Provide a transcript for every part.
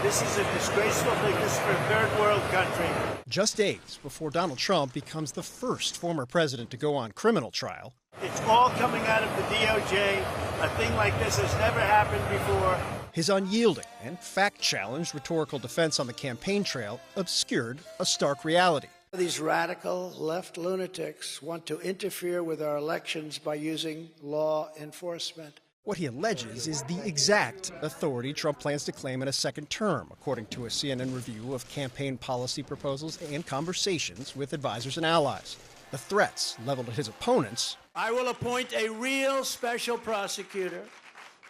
This is a disgraceful thing. This is for a third world country. Just days before Donald Trump becomes the first former president to go on criminal trial. It's all coming out of the DOJ. A thing like this has never happened before. His unyielding and fact-challenged rhetorical defense on the campaign trail obscured a stark reality. These radical left lunatics want to interfere with our elections by using law enforcement. What he alleges is the exact authority Trump plans to claim in a second term, according to a CNN review of campaign policy proposals and conversations with advisors and allies. The threats leveled at his opponents. I will appoint a real special prosecutor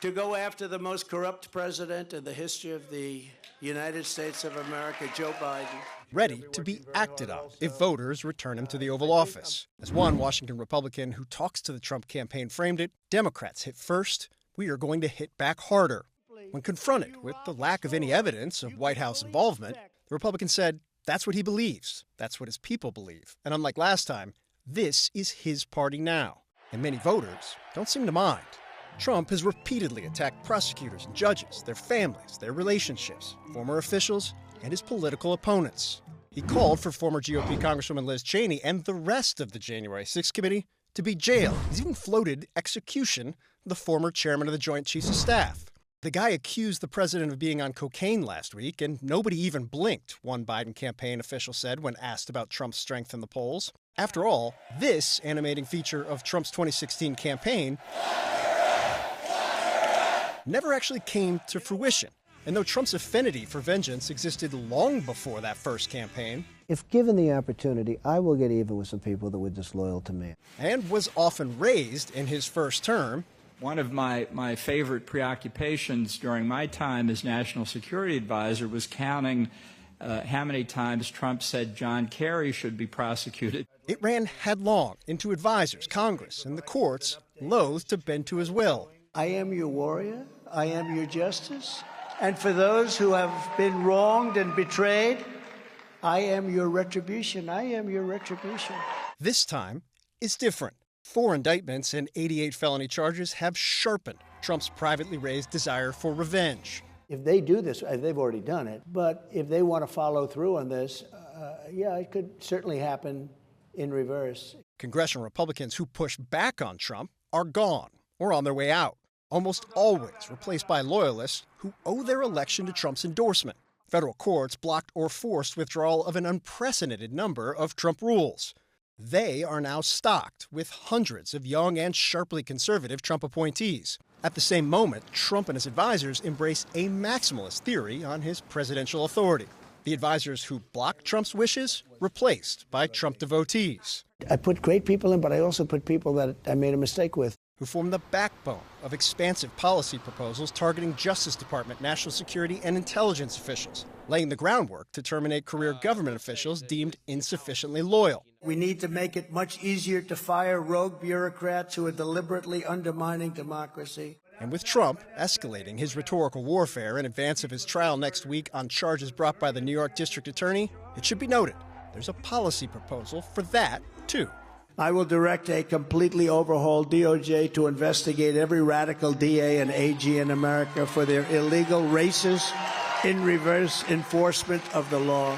to go after the most corrupt president in the history of the United States of America, Joe Biden. Ready to be acted on if voters return him to the Oval Office. As one Washington Republican who talks to the Trump campaign framed it, Democrats hit first, we are going to hit back harder. When confronted with the lack of any evidence of White House involvement, the Republican said that's what he believes, that's what his people believe. And unlike last time, this is his party now. And many voters don't seem to mind. Trump has repeatedly attacked prosecutors and judges, their families, their relationships, former officials, and his political opponents. He called for former GOP Congresswoman Liz Cheney and the rest of the January 6th committee to be jailed. He's even floated execution of the former chairman of the Joint Chiefs of Staff. The guy accused the president of being on cocaine last week, and nobody even blinked, one Biden campaign official said when asked about Trump's strength in the polls. After all, this animating feature of Trump's 2016 campaign never actually came to fruition. And though Trump's affinity for vengeance existed long before that first campaign, if given the opportunity, I will get even with some people that were disloyal to me. And was often raised in his first term. One of my favorite preoccupations during my time as National Security Advisor was counting how many times Trump said John Kerry should be prosecuted. It ran headlong into advisors, Congress, and the courts, loath to bend to his will. I am your warrior. I am your justice. And for those who have been wronged and betrayed, I am your retribution. I am your retribution. This time is different. 4 indictments and 88 felony charges have sharpened Trump's privately raised desire for revenge. If they do this, they've already done it, but if they want to follow through on this, yeah, it could certainly happen in reverse. Congressional Republicans who push back on Trump are gone or on their way out, almost always replaced by loyalists who owe their election to Trump's endorsement. Federal courts blocked or forced withdrawal of an unprecedented number of Trump rules. They are now stocked with hundreds of young and sharply conservative Trump appointees. At the same moment, Trump and his advisors embrace a maximalist theory on his presidential authority. The advisors who blocked Trump's wishes replaced by Trump devotees. I put great people in, but I also put people that I made a mistake with. Who form the backbone of expansive policy proposals targeting Justice Department, national security, and intelligence officials, laying the groundwork to terminate career government officials deemed insufficiently loyal. We need to make it much easier to fire rogue bureaucrats who are deliberately undermining democracy. And with Trump escalating his rhetorical warfare in advance of his trial next week on charges brought by the New York District Attorney, it should be noted there's a policy proposal for that, too. I will direct a completely overhauled DOJ to investigate every radical DA and AG in America for their illegal racist, in reverse enforcement of the law.